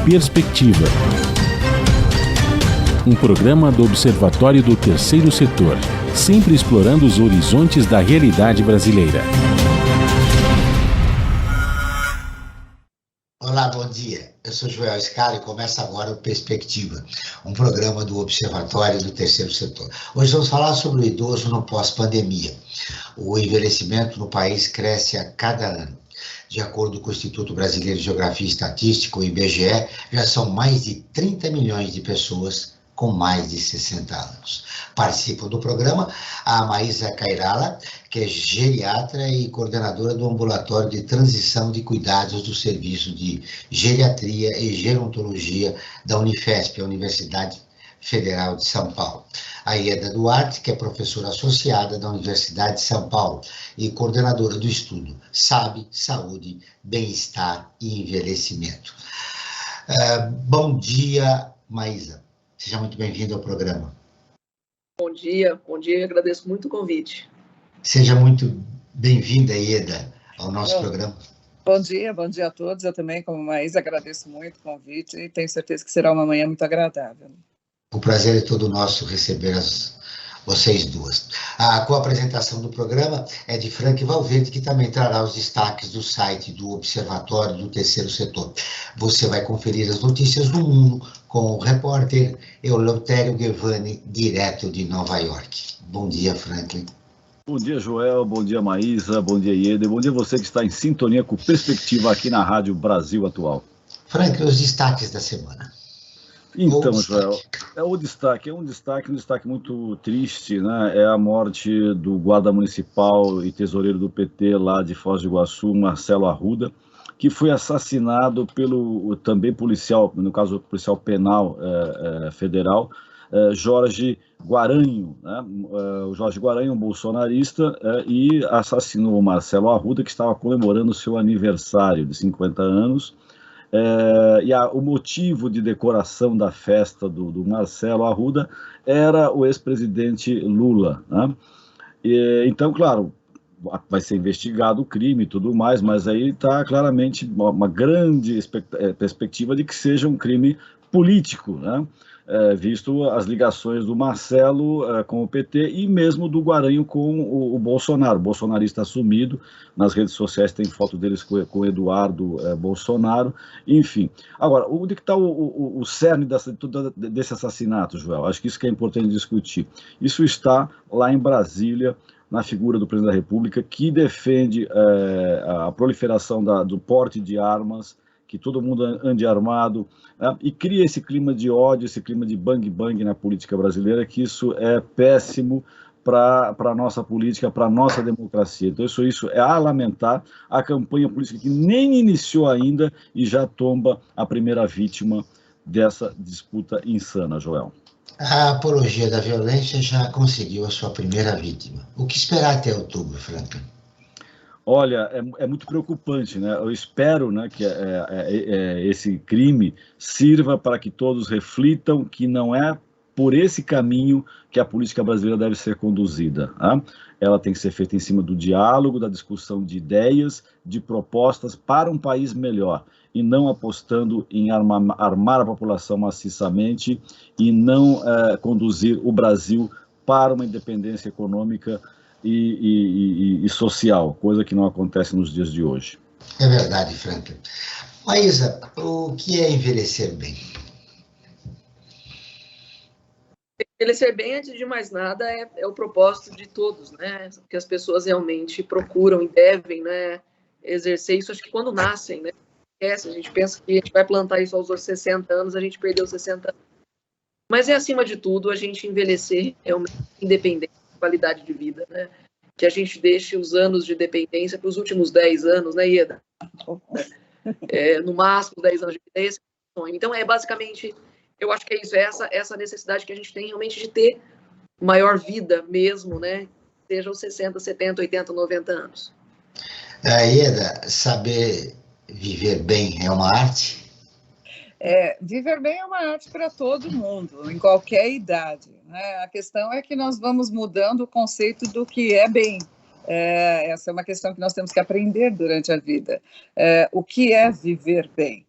Perspectiva. Um programa do Observatório do Terceiro Setor, sempre explorando os horizontes da realidade brasileira. Olá, bom dia. Eu sou Joel Scala e começa agora o Perspectiva, um programa do Observatório do Terceiro Setor. Hoje vamos falar sobre o idoso no pós-pandemia. O envelhecimento no país cresce a cada ano. De acordo com o Instituto Brasileiro de Geografia e Estatística, o IBGE, já são mais de 30 milhões de pessoas com mais de 60 anos. Participam do programa a Maísa Cairala, que é geriatra e coordenadora do Ambulatório de Transição de Cuidados do Serviço de Geriatria e Gerontologia da Unifesp, a Universidade Federal de São Paulo. A Ieda Duarte, que é professora associada da Universidade de São Paulo e coordenadora do estudo SABE, Saúde, Bem-Estar e Envelhecimento. Bom dia, Maísa. Seja muito bem-vindo ao programa. Bom dia, agradeço muito o convite. Seja muito bem-vinda, Ieda, ao nosso programa. Bom dia a todos. Eu também, como Maísa, agradeço muito o convite e tenho certeza que será uma manhã muito agradável. O prazer é todo nosso receber vocês duas. A co-apresentação do programa é de Frank Valverde, que também trará os destaques do site do Observatório do Terceiro Setor. Você vai conferir as notícias do mundo com o repórter Eleutério Gevani, direto de Nova York. Bom dia, Franklin. Bom dia, Joel. Bom dia, Maísa. Bom dia, Ieda. Bom dia você que está em sintonia com Perspectiva aqui na Rádio Brasil Atual. Franklin, os destaques da semana. Então, Joel, um destaque muito triste, né? É a morte do guarda municipal e tesoureiro do PT lá de Foz do Iguaçu, Marcelo Arruda, que foi assassinado pelo também policial, no caso policial penal federal, Jorge Guaranho, né? O Jorge Guaranho, um bolsonarista, e assassinou o Marcelo Arruda, que estava comemorando o seu aniversário de 50 anos. O motivo de decoração da festa do Marcelo Arruda era o ex-presidente Lula, né? Então, claro, vai ser investigado o crime e tudo mais, mas aí está claramente uma grande perspectiva de que seja um crime político, né? Visto as ligações do Marcelo com o PT e mesmo do Guaranho com o Bolsonaro, bolsonarista assumido. Nas redes sociais tem foto deles com o Eduardo Bolsonaro, enfim. Agora, onde que está o cerne desse assassinato, Joel? Acho que isso que é importante discutir. Isso está lá em Brasília, na figura do presidente da República, que defende a proliferação do porte de armas, que todo mundo ande armado, né? E cria esse clima de ódio, esse clima de bang-bang na política brasileira, que isso é péssimo para a nossa política, para a nossa democracia. Então isso é a lamentar, a campanha política que nem iniciou ainda e já tomba a primeira vítima dessa disputa insana, Joel. A apologia da violência já conseguiu a sua primeira vítima. O que esperar até outubro, Franklin? Olha, é muito preocupante, né? Eu espero, né, que esse crime sirva para que todos reflitam que não é por esse caminho que a política brasileira deve ser conduzida, né? Ela tem que ser feita em cima do diálogo, da discussão de ideias, de propostas para um país melhor, e não apostando em armar a população maciçamente e não conduzir o Brasil para uma independência econômica e social, coisa que não acontece nos dias de hoje. É verdade, Franklin. Maísa, o que é envelhecer bem? Envelhecer bem, antes de mais nada, é o propósito de todos, né? Que as pessoas realmente procuram e devem, né, exercer isso. Acho que quando nascem, né? A gente pensa que a gente vai plantar isso aos 60 anos, a gente perdeu 60 anos. Mas é, acima de tudo, a gente envelhecer realmente independente, qualidade de vida, né? Que a gente deixe os anos de dependência para os últimos 10 anos, né, Ieda? No máximo 10 anos de vida, esse é o sonho. Então, basicamente, eu acho que é isso, essa necessidade que a gente tem realmente de ter maior vida mesmo, né? Seja os 60, 70, 80, 90 anos. Ieda, saber viver bem é uma arte? Viver bem é uma arte para todo mundo, em qualquer idade, né? A questão é que nós vamos mudando o conceito do que é bem. Essa é uma questão que nós temos que aprender durante a vida. O que é viver bem?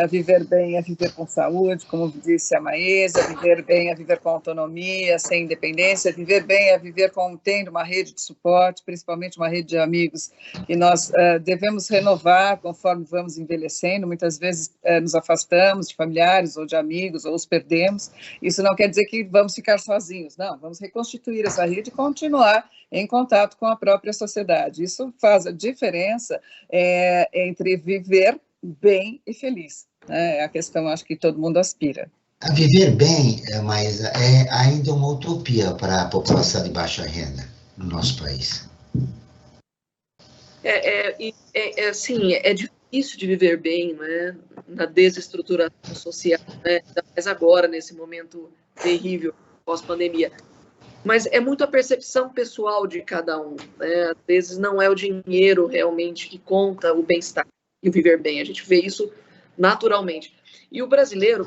Viver bem é viver com saúde, como disse a Maísa, viver bem é viver com autonomia, sem independência, viver bem é viver tendo uma rede de suporte, principalmente uma rede de amigos que nós devemos renovar conforme vamos envelhecendo. Muitas vezes nos afastamos de familiares ou de amigos, ou os perdemos. Isso não quer dizer que vamos ficar sozinhos, não, vamos reconstituir essa rede e continuar em contato com a própria sociedade. Isso faz a diferença entre viver bem e feliz. É a questão, acho que todo mundo aspira. A viver bem, Maísa, é ainda uma utopia para a população de baixa renda no nosso país. Sim, é difícil de viver bem, né, na desestruturação social, né, mas agora, nesse momento terrível, pós-pandemia. Mas é muito a percepção pessoal de cada um, né? Às vezes não é o dinheiro realmente que conta o bem-estar e o viver bem. A gente vê isso naturalmente. E o brasileiro,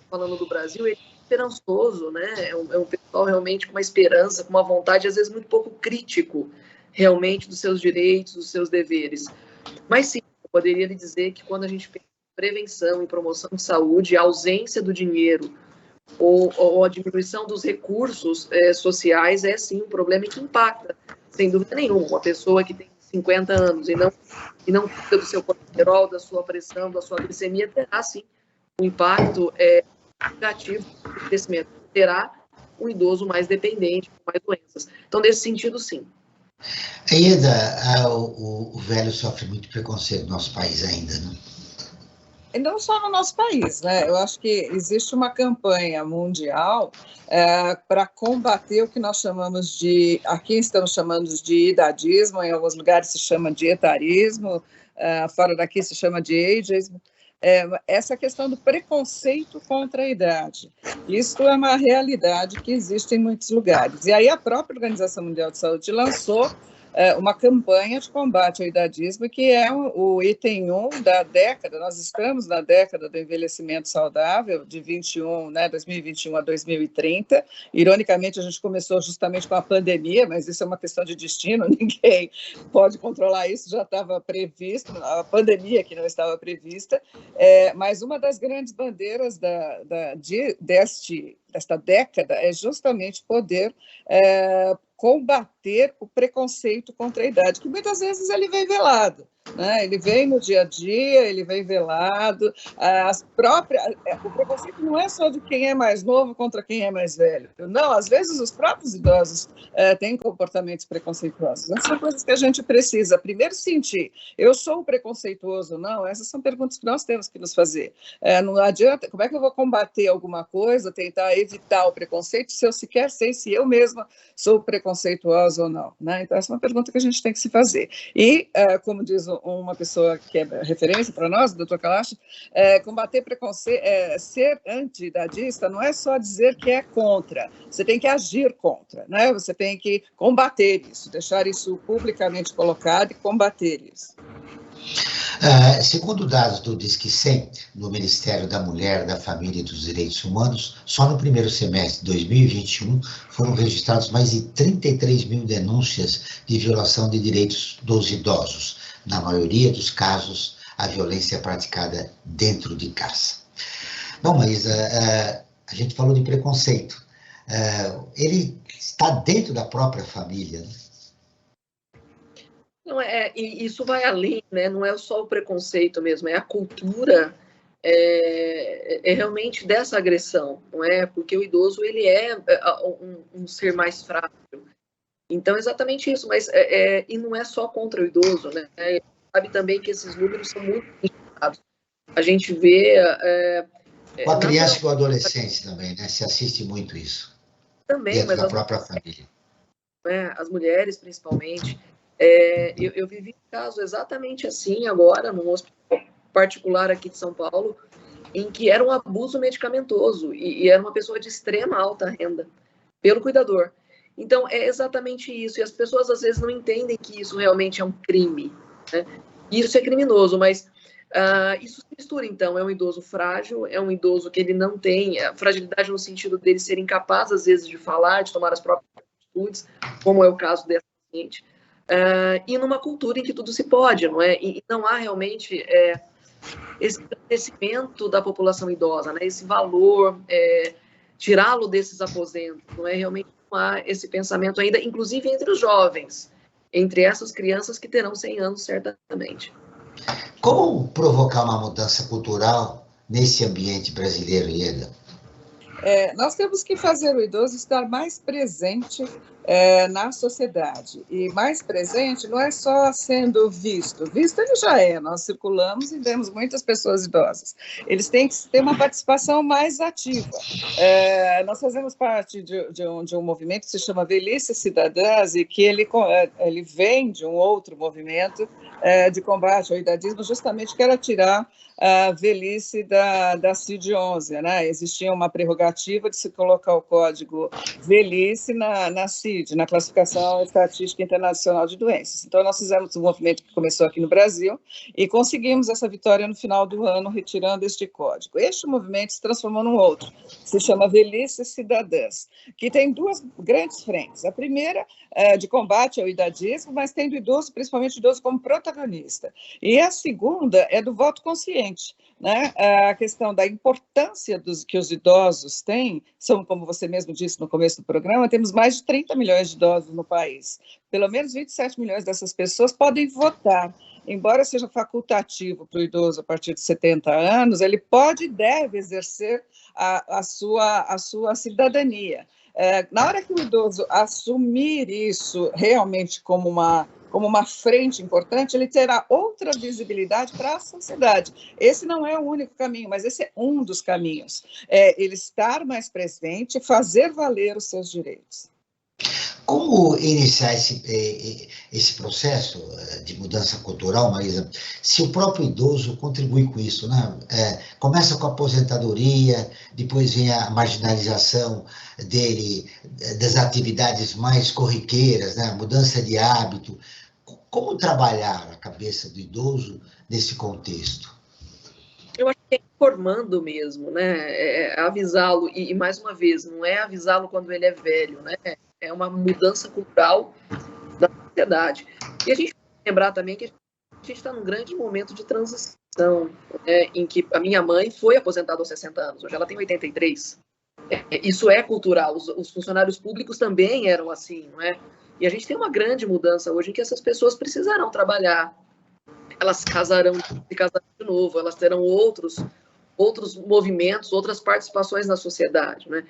falando do Brasil, ele é esperançoso, né? É um pessoal realmente com uma esperança, com uma vontade, às vezes muito pouco crítico, realmente, dos seus direitos, dos seus deveres. Mas sim, eu poderia lhe dizer que quando a gente pensa em prevenção e promoção de saúde, a ausência do dinheiro ou a diminuição dos recursos sociais é sim um problema que impacta, sem dúvida nenhuma. Uma pessoa que tem 50 anos e não cuida do seu colesterol, da sua pressão, da sua glicemia, terá sim um impacto negativo no crescimento. Terá um idoso mais dependente, com mais doenças. Então, nesse sentido, sim. Aida, o velho sofre muito preconceito no nosso país ainda, né? E não só no nosso país, né? Eu acho que existe uma campanha mundial para combater o que nós chamamos aqui estamos chamando de idadismo, em alguns lugares se chama de etarismo, fora daqui se chama de ageismo. Essa questão do preconceito contra a idade. Isso é uma realidade que existe em muitos lugares. E aí a própria Organização Mundial de Saúde lançou uma campanha de combate ao idadismo, que é o item 1 da década. Nós estamos na década do envelhecimento saudável, de 2021 a 2030. Ironicamente, a gente começou justamente com a pandemia, mas isso é uma questão de destino, ninguém pode controlar isso, já estava previsto, a pandemia que não estava prevista. Mas uma das grandes bandeiras desta década é justamente poder combater o preconceito contra a idade, que muitas vezes ele vem velado, né? Ele vem no dia a dia, ele vem velado. O preconceito não é só de quem é mais novo contra quem é mais velho. Não, às vezes os próprios idosos têm comportamentos preconceituosos. Essas são coisas que a gente precisa primeiro sentir. Eu sou preconceituoso ou não? Essas são perguntas que nós temos que nos fazer. Não adianta, como é que eu vou combater alguma coisa, tentar evitar o preconceito, se eu sequer sei se eu mesma sou preconceituosa ou não, né? Então, essa é uma pergunta que a gente tem que se fazer. E, como diz uma pessoa que é referência para nós, o Dr. Kalash, combater preconceito, ser anti-idadista não é só dizer que é contra, você tem que agir contra, né? Você tem que combater isso, deixar isso publicamente colocado e combater isso. Segundo dados do Disque 100, no Ministério da Mulher, da Família e dos Direitos Humanos, só no primeiro semestre de 2021 foram registrados mais de 33 mil denúncias de violação de direitos dos idosos. Na maioria dos casos, a violência é praticada dentro de casa. Bom, mas a gente falou de preconceito. Ele está dentro da própria família, né? Não, isso vai além, né? Não é só o preconceito mesmo, é a cultura realmente dessa agressão, não é? Porque o idoso, ele é um ser mais frágil. Então, exatamente isso, mas e não é só contra o idoso, né? Sabe também que esses números são muito limitados. A gente vê... com a criança e com o adolescente também, né? Se assiste muito isso. Também, dentro mas da própria família. As mulheres, principalmente. Eu vivi um caso exatamente assim agora, num hospital particular aqui de São Paulo, em que era um abuso medicamentoso e era uma pessoa de extrema alta renda, pelo cuidador. Então, é exatamente isso. E as pessoas, às vezes, não entendem que isso realmente é um crime, né? Isso é criminoso, mas isso se mistura, então. É um idoso frágil, é um idoso que ele não tem fragilidade no sentido dele ser incapaz, às vezes, de falar, de tomar as próprias atitudes, como é o caso dessa paciente. E numa cultura em que tudo se pode, não é? E não há realmente esse crescimento da população idosa, né? Esse valor, tirá-lo desses aposentos, não é? Realmente não há esse pensamento ainda, inclusive entre os jovens, entre essas crianças que terão 100 anos, certamente. Como provocar uma mudança cultural nesse ambiente brasileiro, Ieda? Nós temos que fazer o idoso estar mais presente na sociedade. E mais presente não é só sendo visto. Visto ele já é. Nós circulamos e vemos muitas pessoas idosas. Eles têm que ter uma participação mais ativa. Nós fazemos parte de um movimento que se chama Velhice Cidadãs e que ele vem de um outro movimento de combate ao idadismo, justamente que era tirar a velhice da CID-11, né? Existia uma prerrogativa de se colocar o código velhice na CID, na Classificação Estatística Internacional de Doenças. Então, nós fizemos um movimento que começou aqui no Brasil e conseguimos essa vitória no final do ano, retirando este código. Este movimento se transformou num outro, se chama Velhice Cidadãs, que tem duas grandes frentes. A primeira é de combate ao idadismo, mas tendo o idoso, principalmente o idoso, como protagonista. E a segunda é do voto consciente, né? A questão da importância que os idosos têm, são, como você mesmo disse no começo do programa, temos mais de 30 milhões de idosos no país. Pelo menos 27 milhões dessas pessoas podem votar. Embora seja facultativo para o idoso a partir de 70 anos, ele pode e deve exercer a sua cidadania. Na hora que o idoso assumir isso realmente como uma frente importante, ele terá outra visibilidade para a sociedade. Esse não é o único caminho, mas esse é um dos caminhos. Ele estar mais presente e fazer valer os seus direitos. Como iniciar esse processo de mudança cultural, Maísa, se o próprio idoso contribui com isso, né? Começa com a aposentadoria, depois vem a marginalização dele, das atividades mais corriqueiras, né? A mudança de hábito. Como trabalhar a cabeça do idoso nesse contexto? Eu acho que é informando mesmo, né? Avisá-lo, e mais uma vez, não é avisá-lo quando ele é velho, né? É uma mudança cultural da sociedade. E a gente tem que lembrar também que a gente está num grande momento de transição, né? Em que a minha mãe foi aposentada aos 60 anos, hoje ela tem 83. Isso é cultural, os funcionários públicos também eram assim, não é? E a gente tem uma grande mudança hoje em que essas pessoas precisarão trabalhar, elas se casarão de novo, elas terão outros movimentos, outras participações na sociedade, né?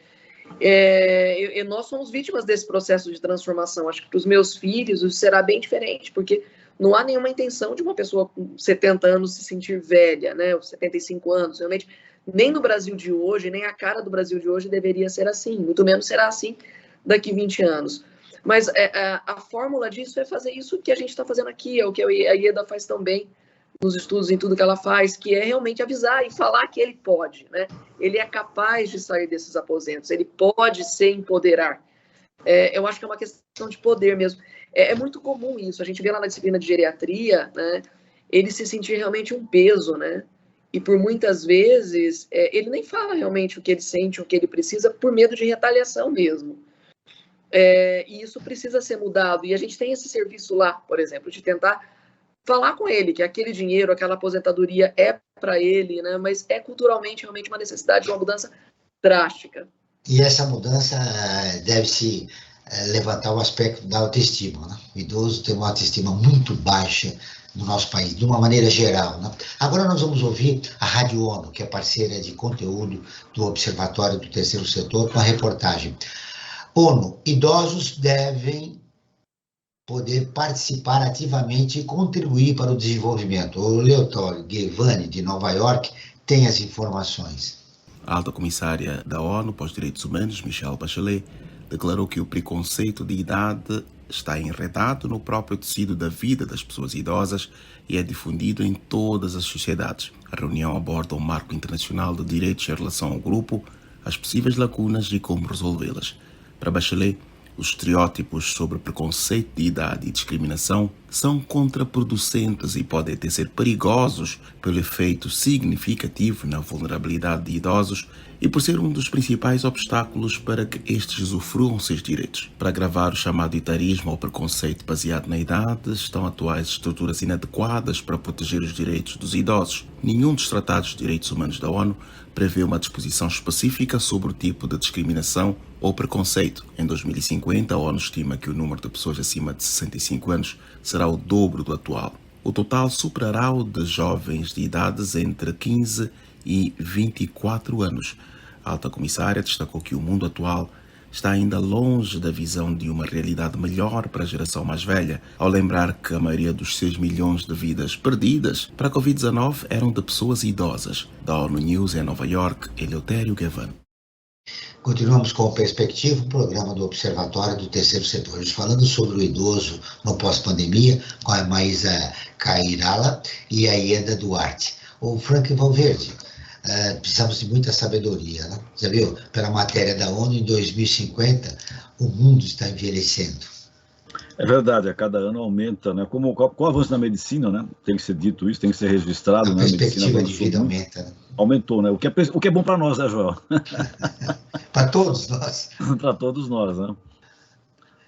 E nós somos vítimas desse processo de transformação. Acho que para os meus filhos isso será bem diferente, porque não há nenhuma intenção de uma pessoa com 70 anos se sentir velha, né? Ou 75 anos, realmente. Nem no Brasil de hoje, nem a cara do Brasil de hoje deveria ser assim, muito menos será assim daqui 20 anos. Mas a fórmula disso é fazer isso que a gente está fazendo aqui, é o que a Ieda faz tão bem nos estudos, em tudo que ela faz, que é realmente avisar e falar que ele pode, né? Ele é capaz de sair desses aposentos, ele pode se empoderar. Eu acho que é uma questão de poder mesmo. É muito comum isso, a gente vê lá na disciplina de geriatria, né? Ele se sentir realmente um peso, né? E por muitas vezes, ele nem fala realmente o que ele sente, o que ele precisa, por medo de retaliação mesmo. E isso precisa ser mudado. E a gente tem esse serviço lá, por exemplo, de tentar falar com ele que aquele dinheiro, aquela aposentadoria é para ele, né? Mas é culturalmente realmente uma necessidade de uma mudança drástica. E essa mudança deve-se levantar o aspecto da autoestima, né? O idoso tem uma autoestima muito baixa no nosso país, de uma maneira geral, né? Agora nós vamos ouvir a Rádio ONU, que é parceira de conteúdo do Observatório do Terceiro Setor, com a reportagem. ONU, idosos devem poder participar ativamente e contribuir para o desenvolvimento. O Leotório Guevani, de Nova York, tem as informações. A alta comissária da ONU para os Direitos Humanos, Michelle Bachelet, declarou que o preconceito de idade está enredado no próprio tecido da vida das pessoas idosas e é difundido em todas as sociedades. A reunião aborda o marco internacional de direitos em relação ao grupo, as possíveis lacunas e como resolvê-las. Para Bachelet, os estereótipos sobre preconceito de idade e discriminação são contraproducentes e podem até ser perigosos pelo efeito significativo na vulnerabilidade de idosos e por ser um dos principais obstáculos para que estes usufruam seus direitos. Para agravar o chamado etarismo ou preconceito baseado na idade, estão atuais estruturas inadequadas para proteger os direitos dos idosos. Nenhum dos tratados de direitos humanos da ONU prevê uma disposição específica sobre o tipo de discriminação ou preconceito. Em 2050, a ONU estima que o número de pessoas acima de 65 anos será o dobro do atual. O total superará o de jovens de idades entre 15 e 24 anos. A alta comissária destacou que o mundo atual está ainda longe da visão de uma realidade melhor para a geração mais velha, ao lembrar que a maioria dos 6 milhões de vidas perdidas para a Covid-19 eram de pessoas idosas. Da ONU News em Nova York, Eleutério Gavan. Continuamos com o Perspectiva, o programa do Observatório do Terceiro Setor. Hoje falando sobre o idoso no pós-pandemia, com a Maísa Cairala e a Ieda Duarte. O Frank Valverde, precisamos de muita sabedoria, né? Já viu? Pela matéria da ONU, em 2050, o mundo está envelhecendo. É verdade, a cada ano aumenta, né? Com o avanço na medicina, né? Tem que ser dito isso, tem que ser registrado. A perspectiva de vida aumenta, né? Aumentou, né? O que é bom para nós, né, Joel? Para todos nós. Para todos nós, né?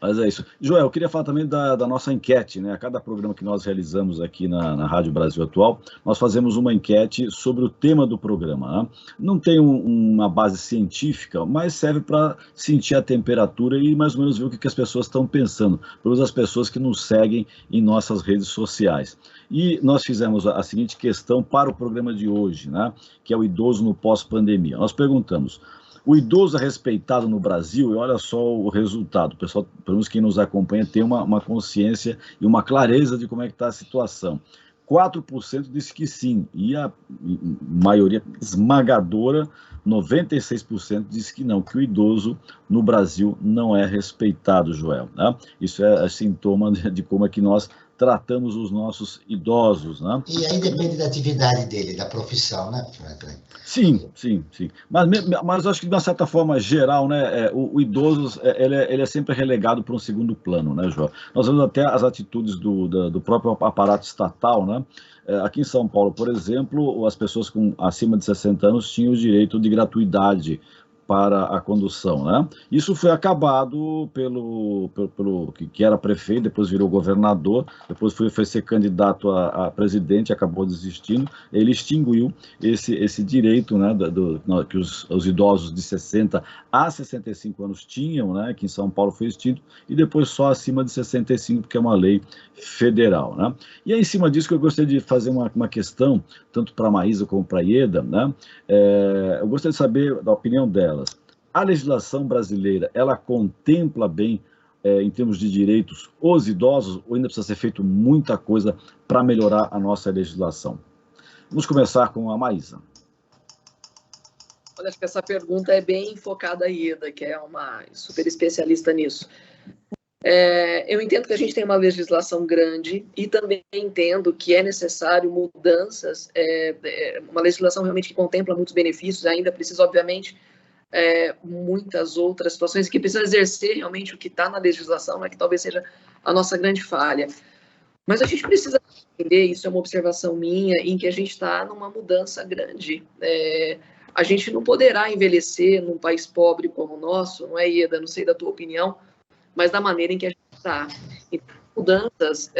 Mas é isso. Joel, eu queria falar também da nossa enquete, né? A cada programa que nós realizamos aqui na Rádio Brasil Atual, nós fazemos uma enquete sobre o tema do programa, né? Não tem uma base científica, mas serve para sentir a temperatura e mais ou menos ver o que as pessoas estão pensando, pelas as pessoas que nos seguem em nossas redes sociais. E nós fizemos a seguinte questão para o programa de hoje, né? Que é o idoso no pós-pandemia. Nós perguntamos: o idoso é respeitado no Brasil? E olha só o resultado. O pessoal, pelo menos quem nos acompanha, tem uma consciência e uma clareza de como é que está a situação. 4% disse que sim, e a maioria esmagadora, 96%, disse que não, que o idoso no Brasil não é respeitado, Joel, né? Isso é sintoma de como é que nós tratamos os nossos idosos, né? E aí depende da atividade dele, da profissão, né, Franklin? Sim. Mas acho que, de uma certa forma geral, né, o idoso ele é sempre relegado para um segundo plano, né, João? Nós vemos até as atitudes do próprio aparato estatal, né? Aqui em São Paulo, por exemplo, as pessoas acima de 60 anos tinham o direito de gratuidade para a condução, né? Isso foi acabado pelo que era prefeito, depois virou governador, depois foi ser candidato a presidente, acabou desistindo. Ele extinguiu esse direito, né, que os idosos de 60 a 65 anos tinham, né, que em São Paulo foi extinto, e depois só acima de 65, porque é uma lei federal, né? E é em cima disso que eu gostaria de fazer uma questão, tanto para a Maísa como para a Ieda, né? Eu gostaria de saber da opinião delas. A legislação brasileira, ela contempla bem, em termos de direitos, os idosos, ou ainda precisa ser feito muita coisa para melhorar a nossa legislação? Vamos começar com a Maísa. Olha, acho que essa pergunta é bem focada a Ieda, que é uma super especialista nisso. Eu entendo que a gente tem uma legislação grande e também entendo que é necessário mudanças, uma legislação realmente que contempla muitos benefícios, ainda precisa, obviamente, muitas outras situações que precisa exercer realmente o que está na legislação, né, que talvez seja a nossa grande falha. Mas a gente precisa entender, isso é uma observação minha, em que a gente está numa mudança grande. A gente não poderá envelhecer num país pobre como o nosso, não é, Ieda? Não sei da tua opinião, mas da maneira em que a gente está. Então, mudanças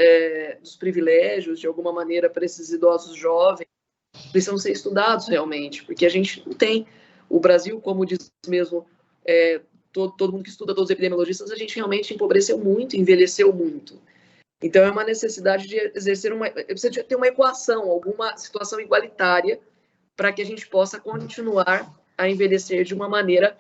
dos privilégios, de alguma maneira, para esses idosos jovens, precisam ser estudados realmente, porque a gente não tem. O Brasil, como diz mesmo todo mundo que estuda, todos os epidemiologistas, a gente realmente empobreceu muito, envelheceu muito. Então, é uma necessidade de exercer precisa de ter uma equação, alguma situação igualitária, para que a gente possa continuar a envelhecer de uma maneira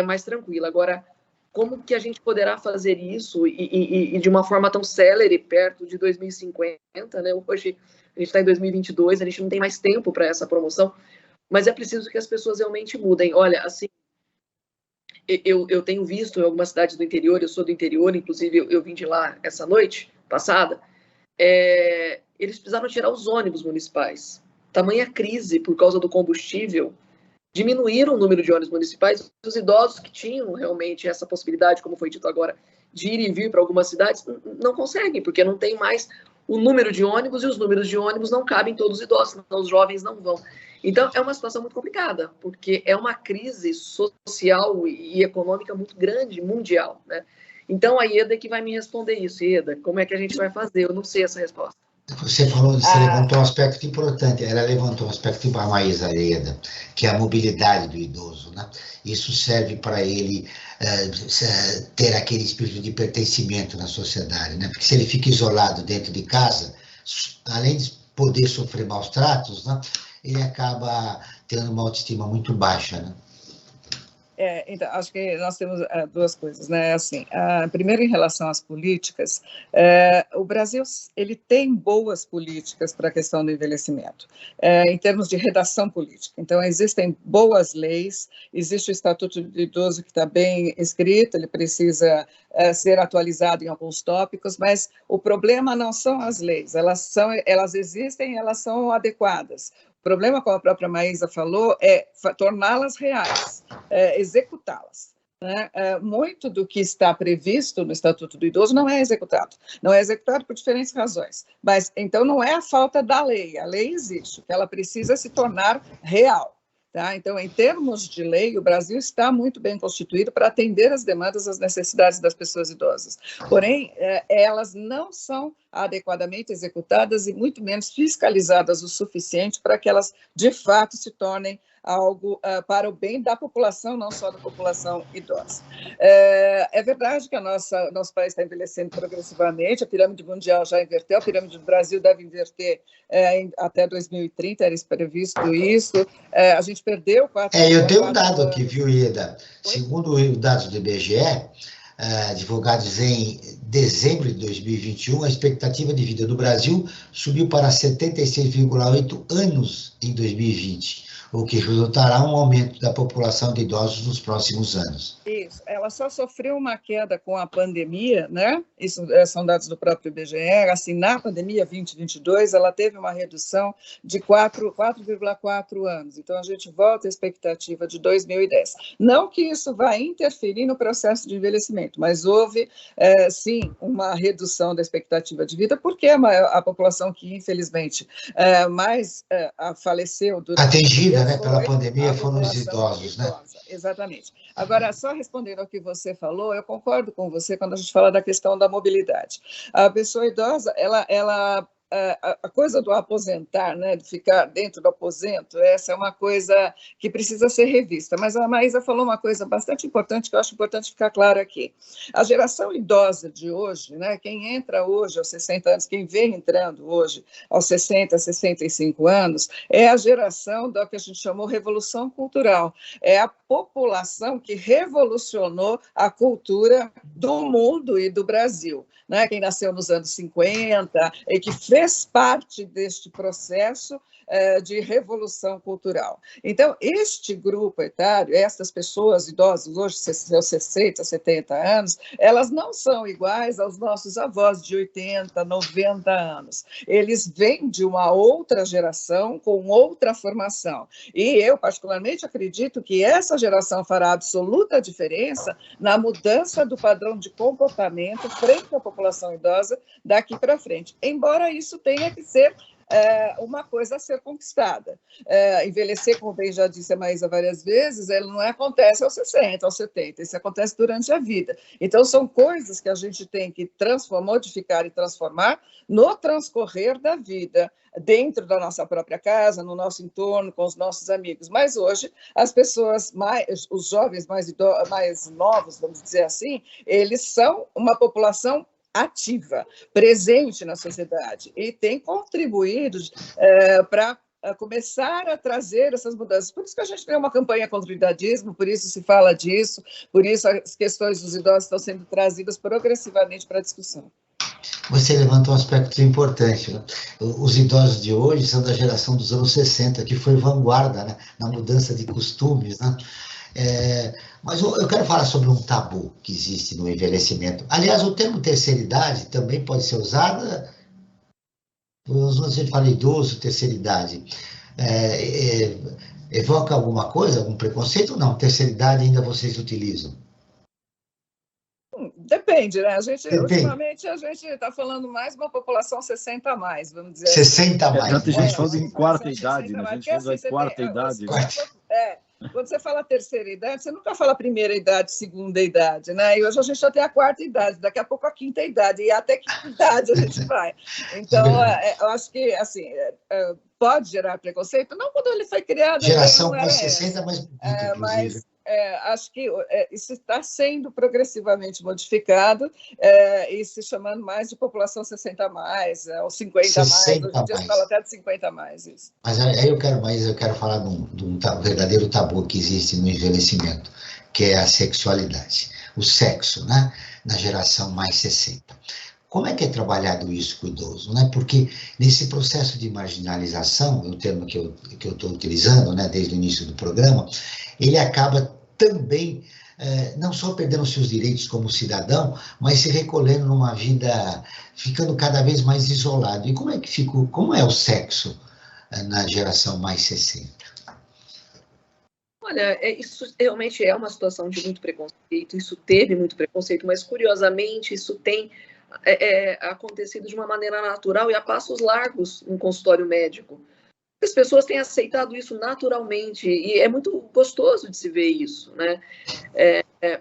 mais tranquila. Agora, como que a gente poderá fazer isso e de uma forma tão célere, perto de 2050, né? Hoje a gente está em 2022, a gente não tem mais tempo para essa promoção, mas é preciso que as pessoas realmente mudem. Olha, assim, eu tenho visto em algumas cidades do interior, eu sou do interior, inclusive eu vim de lá essa noite passada, eles precisaram tirar os ônibus municipais. Tamanha crise por causa do combustível, diminuíram o número de ônibus municipais. Os idosos que tinham realmente essa possibilidade, como foi dito agora, de ir e vir para algumas cidades, não conseguem, porque não tem mais o número de ônibus, e os números de ônibus não cabem todos os idosos, então os jovens não vão. Então, é uma situação muito complicada, porque é uma crise social e econômica muito grande, mundial, né? Então, a Ieda que vai me responder isso. Ieda, como é que a gente vai fazer? Eu não sei essa resposta. Você levantou um aspecto importante, ela levantou um aspecto para a Maísa Ieda, que é a mobilidade do idoso, né? Isso serve para ele ter aquele espírito de pertencimento na sociedade, né? Porque se ele fica isolado dentro de casa, além de poder sofrer maus tratos, né, ele acaba tendo uma autoestima muito baixa, né? Então, acho que nós temos duas coisas, né? Assim, primeiro, em relação às políticas, o Brasil ele tem boas políticas para a questão do envelhecimento, em termos de redação política. Então, existem boas leis, existe o Estatuto do Idoso que está bem escrito, ele precisa ser atualizado em alguns tópicos, mas o problema não são as leis, elas existem, elas são adequadas. O problema, como a própria Maísa falou, é torná-las reais, executá-las. Né? Muito do que está previsto no Estatuto do Idoso não é executado. Não é executado por diferentes razões. Mas, então, não é a falta da lei. A lei existe, ela precisa se tornar real. Tá? Então, em termos de lei, o Brasil está muito bem constituído para atender as demandas, as necessidades das pessoas idosas. Porém, elas não são adequadamente executadas e muito menos fiscalizadas o suficiente para que elas, de fato, se tornem algo para o bem da população, não só da população idosa. É verdade que nosso país está envelhecendo progressivamente, a pirâmide mundial já inverteu, a pirâmide do Brasil deve inverter até 2030, era previsto isso. A gente perdeu 4 eu tenho um dado aqui, viu, Ieda? Segundo os dados do IBGE, divulgados em dezembro de 2021, a expectativa de vida do Brasil subiu para 76,8 anos em 2020, o que resultará um aumento da população de idosos nos próximos anos. Isso, ela só sofreu uma queda com a pandemia, né? Isso são dados do próprio IBGE. Assim, na pandemia 2022, ela teve uma redução de 4,4 anos. Então, a gente volta à expectativa de 2010. Não que isso vá interferir no processo de envelhecimento, mas houve, sim, uma redução da expectativa de vida, porque a população que, infelizmente, mais faleceu durante atingida, né, pela pandemia foram os idosos, né? Exatamente. Agora, só respondendo ao que você falou, eu concordo com você quando a gente fala da questão da mobilidade. A pessoa idosa, a coisa do aposentar, né, de ficar dentro do aposento, essa é uma coisa que precisa ser revista. Mas a Maísa falou uma coisa bastante importante, que eu acho importante ficar claro aqui. A geração idosa de hoje, né, quem entra hoje aos 60 anos, quem vem entrando hoje aos 60, 65 anos, é a geração da que a gente chamou revolução cultural. É a população que revolucionou a cultura do mundo e do Brasil. Né? Quem nasceu nos anos 50 e que fez parte deste processo de revolução cultural. Então, este grupo etário, essas pessoas idosas, hoje, seus 60, 70 anos, elas não são iguais aos nossos avós de 80, 90 anos. Eles vêm de uma outra geração, com outra formação. E eu, particularmente, acredito que essa geração fará absoluta diferença na mudança do padrão de comportamento frente à população idosa daqui para frente. Embora isso tenha que ser uma coisa a ser conquistada. Envelhecer, como bem já disse a Maísa várias vezes, ele não acontece aos 60, aos 70, isso acontece durante a vida. Então, são coisas que a gente tem que modificar e transformar no transcorrer da vida, dentro da nossa própria casa, no nosso entorno, com os nossos amigos. Mas hoje, as pessoas, os jovens mais novos, vamos dizer assim, eles são uma população ativa, presente na sociedade e tem contribuído para começar a trazer essas mudanças. Por isso que a gente tem uma campanha contra o idadismo, por isso se fala disso, por isso as questões dos idosos estão sendo trazidas progressivamente para a discussão. Você levantou um aspecto importante, né? Os idosos de hoje são da geração dos anos 60, que foi vanguarda, né, na mudança de costumes, né? Mas eu quero falar sobre um tabu que existe no envelhecimento. Aliás, o termo terceira idade também pode ser usado. A gente fala idoso, terceira idade. Evoca alguma coisa, algum preconceito ou não? Terceira idade ainda vocês utilizam? Depende, né? Depende. Ultimamente, a gente está falando mais de uma população 60 a mais, vamos dizer 60 a assim. mais. Já tem gente né? falando em quarta idade, né? A gente falando em quarta idade. Quando você fala terceira idade, você nunca fala primeira idade, segunda idade, né? E hoje a gente já tem a quarta idade, daqui a pouco a quinta idade, e até quinta idade a gente vai. Então, eu acho que, assim, pode gerar preconceito, não quando ele foi criado. Geração mais 60, mais bonita, mas acho que isso está sendo progressivamente modificado e se chamando mais de população 60 a mais, ou 50 a mais. Hoje em dia se fala até de 50 a mais. Isso. Mas aí eu quero falar de um verdadeiro tabu que existe no envelhecimento, que é a sexualidade, o sexo, né? Na geração mais 60. Como é que é trabalhado isso com o idoso? Né? Porque nesse processo de marginalização, é o termo que eu estou utilizando, né, desde o início do programa, ele acaba também não só perdendo seus direitos como cidadão, mas se recolhendo numa vida, ficando cada vez mais isolado. E como é o sexo na geração mais 60? Olha, isso realmente é uma situação de muito preconceito, isso teve muito preconceito, mas curiosamente isso tem acontecido de uma maneira natural e a passos largos no consultório médico. As pessoas têm aceitado isso naturalmente e é muito gostoso de se ver isso, né?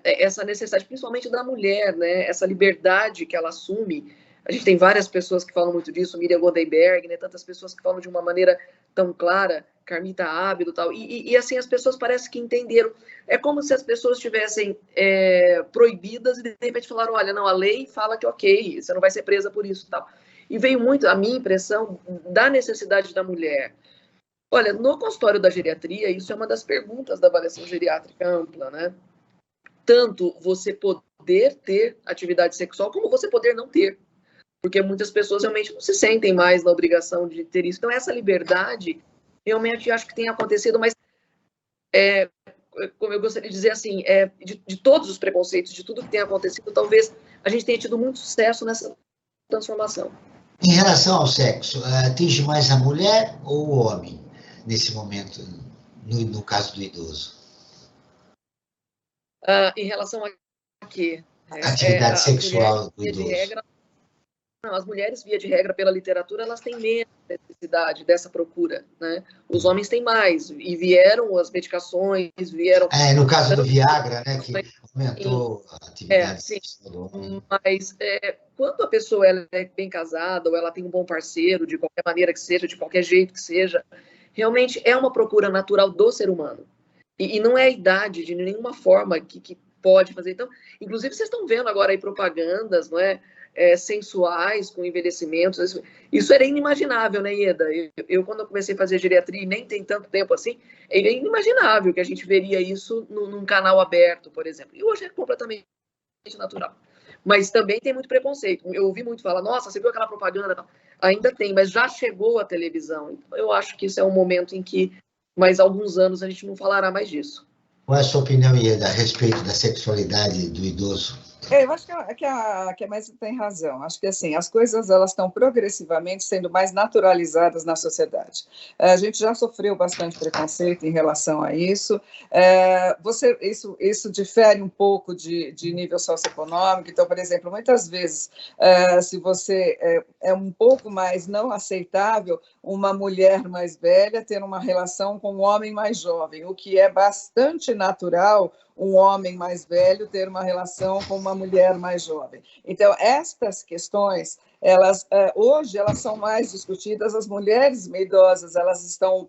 Essa necessidade, principalmente da mulher, né? Essa liberdade que ela assume. A gente tem várias pessoas que falam muito disso, Miriam Goldberg, né? Tantas pessoas que falam de uma maneira tão clara, Carmita Ábido e tal. E assim, as pessoas parecem que entenderam. É como se as pessoas estivessem proibidas e de repente falaram, olha, não, a lei fala que ok, você não vai ser presa por isso e tal. E veio muito a minha impressão da necessidade da mulher. Olha, no consultório da geriatria, isso é uma das perguntas da avaliação geriátrica ampla, né? Tanto você poder ter atividade sexual, como você poder não ter. Porque muitas pessoas realmente não se sentem mais na obrigação de ter isso. Então, essa liberdade, realmente, acho que tem acontecido, mas, como eu gostaria de dizer, assim, de todos os preconceitos, de tudo que tem acontecido, talvez a gente tenha tido muito sucesso nessa transformação. Em relação ao sexo, atinge mais a mulher ou o homem, nesse momento, no caso do idoso? Em relação a quê? Atividade sexual do idoso. As mulheres, via de regra, pela literatura, elas têm menos necessidade dessa procura, né? Os homens têm mais, e vieram as medicações, vieram... no caso do Viagra, né, que aumentou a atividade sexual do homem. Mas quando a pessoa ela é bem casada, ou ela tem um bom parceiro, de qualquer maneira que seja, de qualquer jeito que seja, realmente é uma procura natural do ser humano. E não é a idade, de nenhuma forma, que pode fazer. Então, inclusive, vocês estão vendo agora aí propagandas, não é? Sensuais, com envelhecimentos. Isso era inimaginável, né, Ieda? Eu, quando eu comecei a fazer geriatria, e nem tem tanto tempo assim, é inimaginável que a gente veria isso num canal aberto, por exemplo. E hoje é completamente natural. Mas também tem muito preconceito. Eu ouvi muito falar, nossa, você viu aquela propaganda? Ainda tem, mas já chegou à televisão. Então, eu acho que isso é um momento em que, mais alguns anos, a gente não falará mais disso. Qual é a sua opinião, Ieda, a respeito da sexualidade do idoso? Eu acho que a Mais tem razão. Acho que assim, as coisas elas estão progressivamente sendo mais naturalizadas na sociedade. A gente já sofreu bastante preconceito em relação a isso. Isso difere um pouco de nível socioeconômico. Então, por exemplo, muitas vezes, se você é um pouco mais não aceitável uma mulher mais velha ter uma relação com um homem mais jovem, o que é bastante natural um homem mais velho ter uma relação com uma mulher mais jovem. Então, estas questões, hoje, elas são mais discutidas, as mulheres idosas, elas estão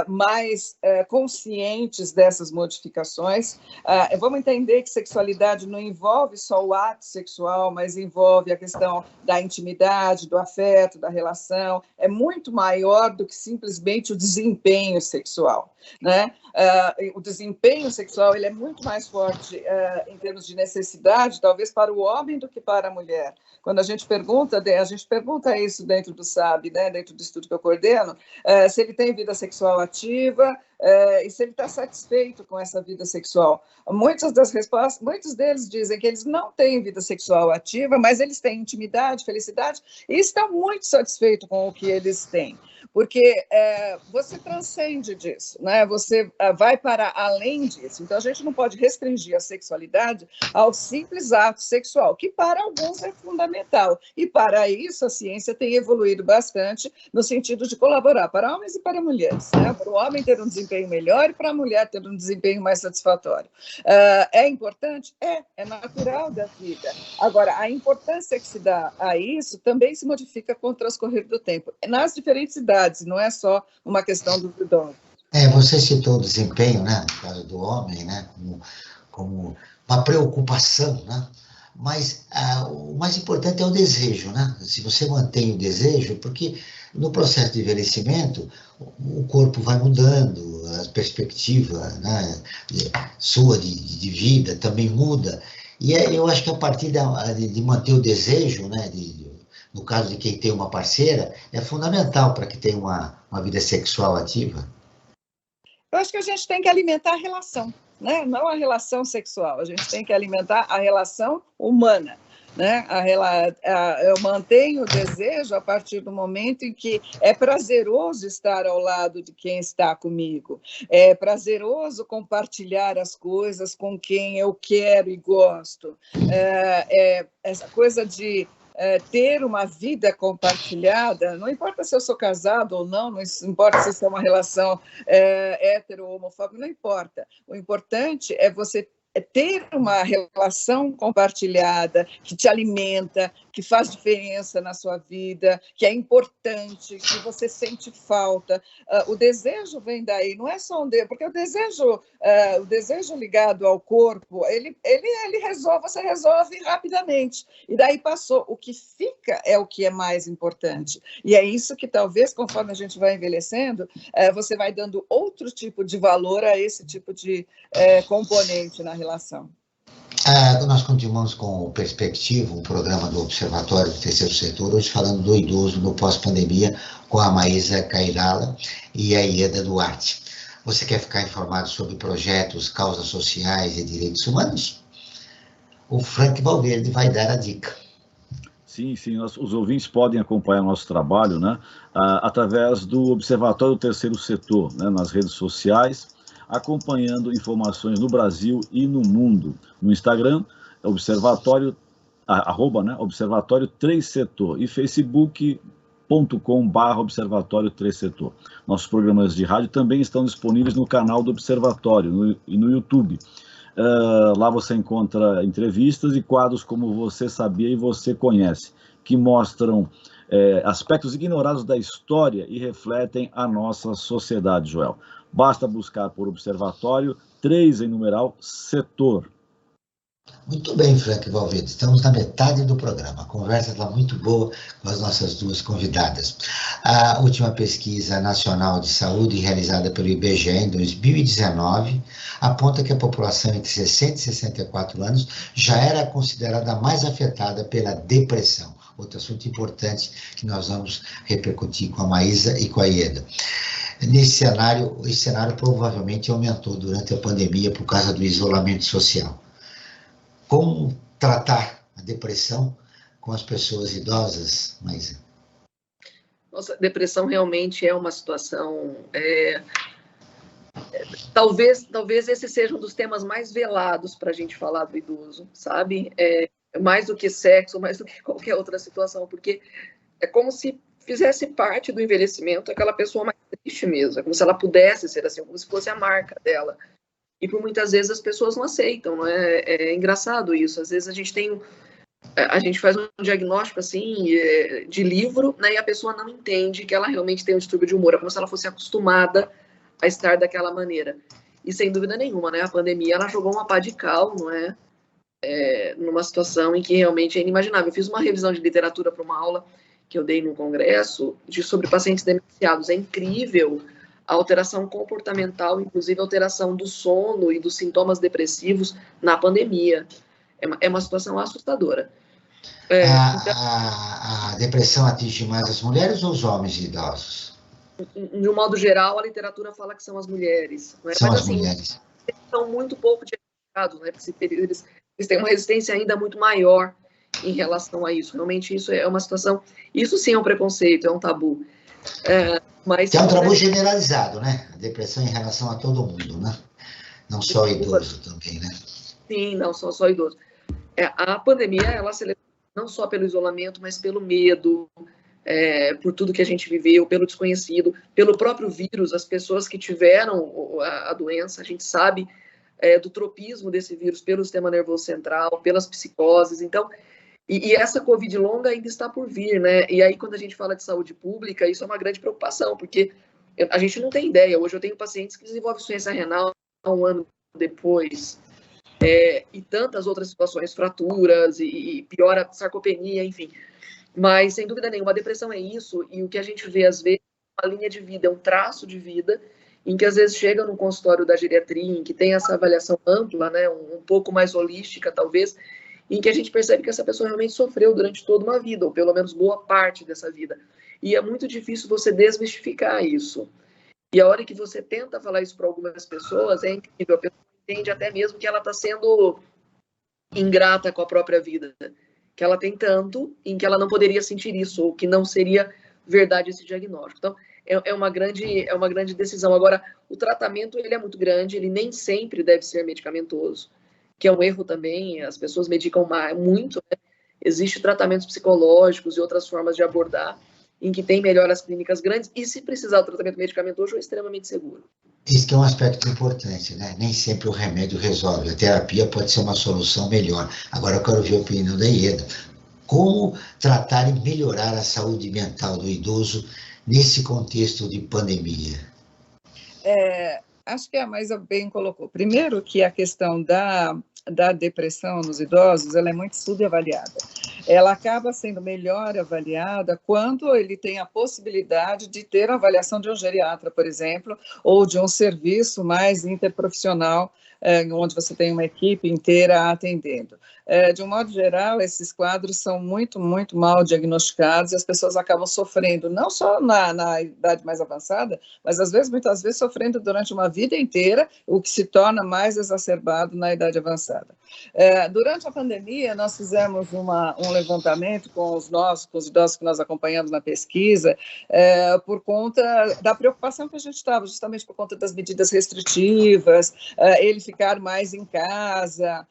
mais conscientes dessas modificações. Vamos entender que sexualidade não envolve só o ato sexual, mas envolve a questão da intimidade, do afeto, da relação. É muito maior do que simplesmente o desempenho sexual, né? O desempenho sexual ele é muito mais forte em termos de necessidade, talvez para o homem do que para a mulher. Quando a gente pergunta isso dentro do SAB, né, dentro do estudo que eu coordeno, se ele tem vida sexual ativa, e se ele está satisfeito com essa vida sexual. Muitos deles dizem que eles não têm vida sexual ativa, mas eles têm intimidade, felicidade, e estão muito satisfeitos com o que eles têm. Porque você transcende disso, né? Você vai para além disso. Então, a gente não pode restringir a sexualidade ao simples ato sexual, que para alguns é fundamental. E para isso, a ciência tem evoluído bastante no sentido de colaborar para homens e para mulheres, né? Para o homem ter um desempenho melhor e para a mulher ter um desempenho mais satisfatório. É importante? É natural da vida. Agora, a importância que se dá a isso também se modifica com o transcorrer do tempo, nas diferentes idades, não é só uma questão do idoso. Você citou o desempenho, né, no caso do homem, né, como uma preocupação, né? Mas o mais importante é o desejo, né? Se você mantém o desejo, porque no processo de envelhecimento o corpo vai mudando, a perspectiva, né, sua de vida também muda. E eu acho que a partir de manter o desejo, né, no caso de quem tem uma parceira, é fundamental para que tenha uma vida sexual ativa. Eu acho que a gente tem que alimentar a relação, né? Não a relação sexual, a gente tem que alimentar a relação humana. Né? Eu mantenho o desejo a partir do momento em que é prazeroso estar ao lado de quem está comigo, é prazeroso compartilhar as coisas com quem eu quero e gosto, essa coisa de ter uma vida compartilhada, não importa se eu sou casado ou não importa se isso é uma relação hétero ou homofóbica, não importa. O importante é você ter uma relação compartilhada, que te alimenta, que faz diferença na sua vida, que é importante, que você sente falta. O desejo vem daí, não é só um desejo, porque o desejo ligado ao corpo, ele resolve, você resolve rapidamente. E daí passou. O que fica é o que é mais importante. E é isso que talvez, conforme a gente vai envelhecendo, você vai dando outro tipo de valor a esse tipo de componente na relação. Nós continuamos com o Perspectiva, um programa do Observatório do Terceiro Setor, hoje falando do idoso no pós-pandemia, com a Maísa Cairala e a Ieda Duarte. Você quer ficar informado sobre projetos, causas sociais e direitos humanos? O Frank Valverde vai dar a dica. Sim, os ouvintes podem acompanhar nosso trabalho, né, através do Observatório do Terceiro Setor, né, nas redes sociais, acompanhando informações no Brasil e no mundo. No Instagram, Observatório, Observatório 3 Setor, e facebook.com/Observatório 3 Setor. Nossos programas de rádio também estão disponíveis no canal do Observatório e no YouTube. Lá você encontra entrevistas e quadros como Você Sabia e Você Conhece, que mostram aspectos ignorados da história e refletem a nossa sociedade, Joel. Basta buscar por Observatório 3 em numeral Setor. Muito bem, Frank Valverde, estamos na metade do programa. A conversa está muito boa com as nossas duas convidadas. A última pesquisa nacional de saúde realizada pelo IBGE em 2019 aponta que a população entre 60 e 64 anos já era considerada a mais afetada pela depressão. Outro assunto importante que nós vamos repercutir com a Maísa e com a Ieda. Esse cenário provavelmente aumentou durante a pandemia por causa do isolamento social. Como tratar a depressão com as pessoas idosas, Maísa? Nossa, depressão realmente é uma situação... Talvez esse seja um dos temas mais velados para a gente falar do idoso, sabe? Mais do que sexo, mais do que qualquer outra situação, porque é como se fizesse parte do envelhecimento aquela pessoa mais triste mesmo, é como se ela pudesse ser assim, como se fosse a marca dela. E por muitas vezes as pessoas não aceitam, não é? É engraçado isso. Às vezes a gente faz um diagnóstico assim de livro, né? E a pessoa não entende que ela realmente tem um distúrbio de humor, é como se ela fosse acostumada a estar daquela maneira. E sem dúvida nenhuma, né? A pandemia ela jogou uma pá de cal, não é? Numa situação em que realmente é inimaginável. Eu fiz uma revisão de literatura para uma aula que eu dei no congresso sobre pacientes demenciados. É incrível a alteração comportamental, inclusive a alteração do sono e dos sintomas depressivos na pandemia. É uma situação assustadora. A depressão atinge mais as mulheres ou os homens idosos? de um modo geral, a literatura fala que são as mulheres. Não é? São Mas, as mulheres. Eles são muito pouco diagnosticados, né? Eles têm uma resistência ainda muito maior em relação a isso. Realmente, isso é uma situação... Isso sim é um preconceito, é um tabu. Mas que é um tabu generalizado, né? A depressão em relação a todo mundo, né? Não só o idoso também, né? Sim, não só idoso. A pandemia, ela acelerou não só pelo isolamento, mas pelo medo, por tudo que a gente viveu, pelo desconhecido, pelo próprio vírus. As pessoas que tiveram a doença, a gente sabe do tropismo desse vírus pelo sistema nervoso central, pelas psicoses. Então, e essa Covid longa ainda está por vir, né? E aí, quando a gente fala de saúde pública, isso é uma grande preocupação, porque a gente não tem ideia. Hoje eu tenho pacientes que desenvolvem insuficiência renal um ano depois, e tantas outras situações, fraturas, e piora a sarcopenia, enfim. Mas, sem dúvida nenhuma, a depressão é isso, e o que a gente vê, às vezes, é uma linha de vida, é um traço de vida, em que, às vezes, chega no consultório da geriatria, em que tem essa avaliação ampla, né, um pouco mais holística, talvez, em que a gente percebe que essa pessoa realmente sofreu durante toda uma vida, ou pelo menos boa parte dessa vida. E é muito difícil você desmistificar isso. E a hora que você tenta falar isso para algumas pessoas, é incrível. A pessoa entende até mesmo que ela está sendo ingrata com a própria vida, que ela tem tanto em que ela não poderia sentir isso, ou que não seria verdade esse diagnóstico. Então, é uma grande decisão. Agora, o tratamento ele é muito grande, ele nem sempre deve ser medicamentoso, que é um erro também. As pessoas medicam muito, né? Existem tratamentos psicológicos e outras formas de abordar, em que tem melhoras clínicas grandes, e se precisar do tratamento medicamentoso, é extremamente seguro. Isso que é um aspecto importante, né? Nem sempre o remédio resolve. A terapia pode ser uma solução melhor. Agora eu quero ver a opinião da Ieda. Como tratar e melhorar a saúde mental do idoso nesse contexto de pandemia? Acho que a Maisa bem colocou. Primeiro que a questão da depressão nos idosos, ela é muito subavaliada. Ela acaba sendo melhor avaliada quando ele tem a possibilidade de ter a avaliação de um geriatra, por exemplo, ou de um serviço mais interprofissional, onde você tem uma equipe inteira atendendo. De um modo geral, esses quadros são muito, muito mal diagnosticados e as pessoas acabam sofrendo, não só na idade mais avançada, mas muitas vezes sofrendo durante uma vida inteira, o que se torna mais exacerbado na idade avançada. Durante a pandemia, nós fizemos um levantamento com os idosos que nós acompanhamos na pesquisa, por conta da preocupação que a gente estava, justamente por conta das medidas restritivas, ele ficar mais em casa.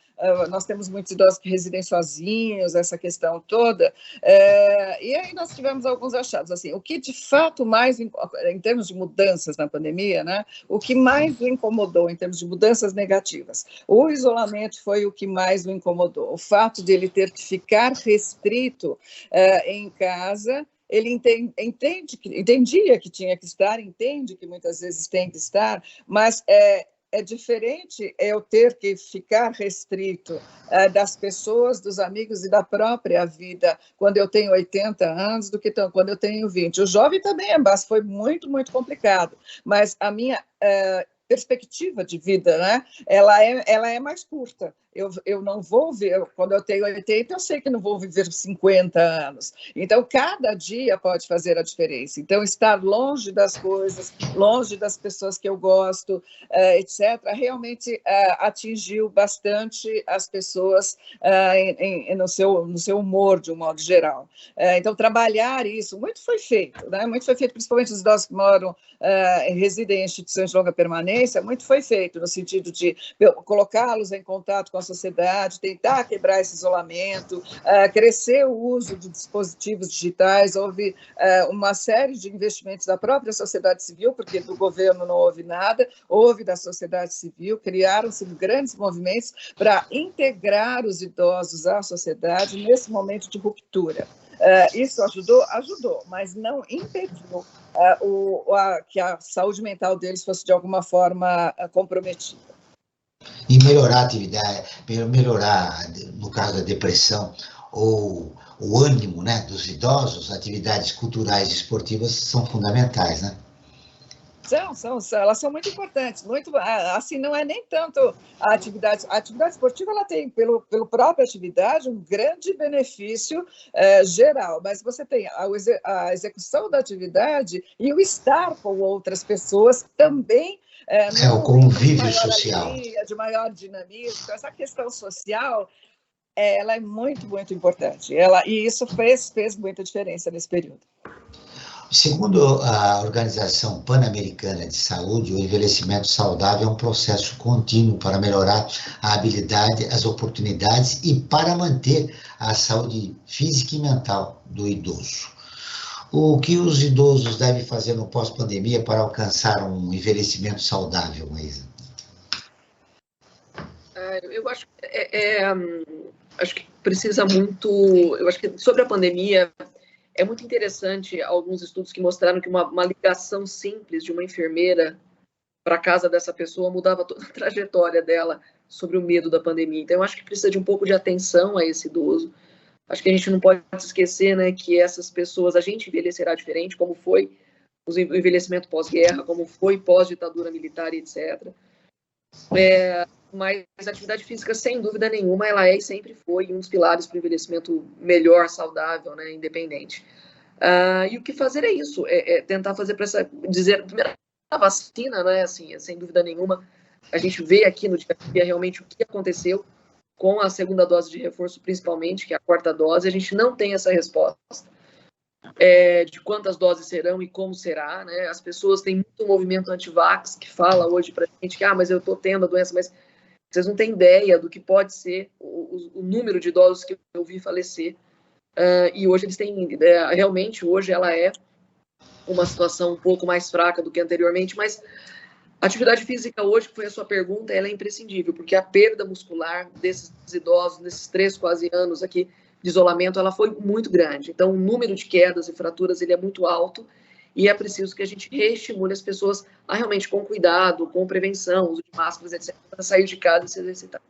Nós temos muitos idosos que residem sozinhos, essa questão toda, e aí nós tivemos alguns achados, assim, o que de fato mais, em termos de mudanças na pandemia, né, o que mais o incomodou em termos de mudanças negativas? O isolamento foi o que mais o incomodou, o fato de ele ter que ficar restrito em casa. Ele entendia que tinha que estar, entende que muitas vezes tem que estar, mas é diferente eu ter que ficar restrito das pessoas, dos amigos e da própria vida quando eu tenho 80 anos do que quando eu tenho 20. O jovem também foi muito, muito complicado, mas a minha perspectiva de vida, né, ela é mais curta. Eu não vou ver, quando eu tenho 80, eu sei que não vou viver 50 anos. Então, cada dia pode fazer a diferença. Então, estar longe das coisas, longe das pessoas que eu gosto, etc., realmente atingiu bastante as pessoas no seu humor, de um modo geral. Então, trabalhar isso, muito foi feito, né? Muito foi feito, principalmente os idosos que moram, residem em instituições de longa permanência, muito foi feito no sentido de colocá-los em contato com a sociedade, tentar quebrar esse isolamento, crescer o uso de dispositivos digitais. Houve uma série de investimentos da própria sociedade civil, porque do governo não houve nada, houve da sociedade civil, criaram-se grandes movimentos para integrar os idosos à sociedade nesse momento de ruptura. Isso ajudou, mas não impediu que a saúde mental deles fosse de alguma forma comprometida. E melhorar a atividade, melhorar, no caso da depressão, ou o ânimo, né, dos idosos, atividades culturais e esportivas são fundamentais, né? Elas são muito importantes, muito, assim, não é nem tanto a atividade esportiva, ela tem, pelo própria atividade, um grande benefício geral, mas você tem a execução da atividade e o estar com outras pessoas também, o convívio social. Alegria, de maior dinamismo, então essa questão social, ela é muito, muito importante, e isso fez muita diferença nesse período. Segundo a Organização Pan-Americana de Saúde, o envelhecimento saudável é um processo contínuo para melhorar a habilidade, as oportunidades e para manter a saúde física e mental do idoso. O que os idosos devem fazer no pós-pandemia para alcançar um envelhecimento saudável, Maísa? Eu acho que precisa muito. Eu acho que sobre a pandemia é muito interessante alguns estudos que mostraram que uma ligação simples de uma enfermeira para a casa dessa pessoa mudava toda a trajetória dela sobre o medo da pandemia. Então, eu acho que precisa de um pouco de atenção a esse idoso. Acho que a gente não pode esquecer, né, que essas pessoas, a gente envelhecerá diferente, como foi o envelhecimento pós-guerra, como foi pós-ditadura militar e etc. Mas a atividade física, sem dúvida nenhuma, ela é e sempre foi um dos pilares para o envelhecimento melhor, saudável, né, independente. E o que fazer é isso, tentar fazer para primeiro, a vacina, né, assim, sem dúvida nenhuma, a gente vê aqui no dia a dia realmente o que aconteceu com a segunda dose de reforço, principalmente, que é a quarta dose, a gente não tem essa resposta de quantas doses serão e como será, né? As pessoas têm muito movimento anti-vax que fala hoje para a gente que, mas eu estou tendo a doença, mas vocês não têm ideia do que pode ser o número de idosos que eu vi falecer. E hoje eles têm, realmente, hoje ela é uma situação um pouco mais fraca do que anteriormente, mas a atividade física hoje, que foi a sua pergunta, ela é imprescindível, porque a perda muscular desses idosos, nesses 3 quase anos aqui de isolamento, ela foi muito grande. Então, o número de quedas e fraturas, ele é muito alto, e é preciso que a gente reestimule as pessoas a realmente, com cuidado, com prevenção, uso de máscaras, etc., para sair de casa e se exercitar.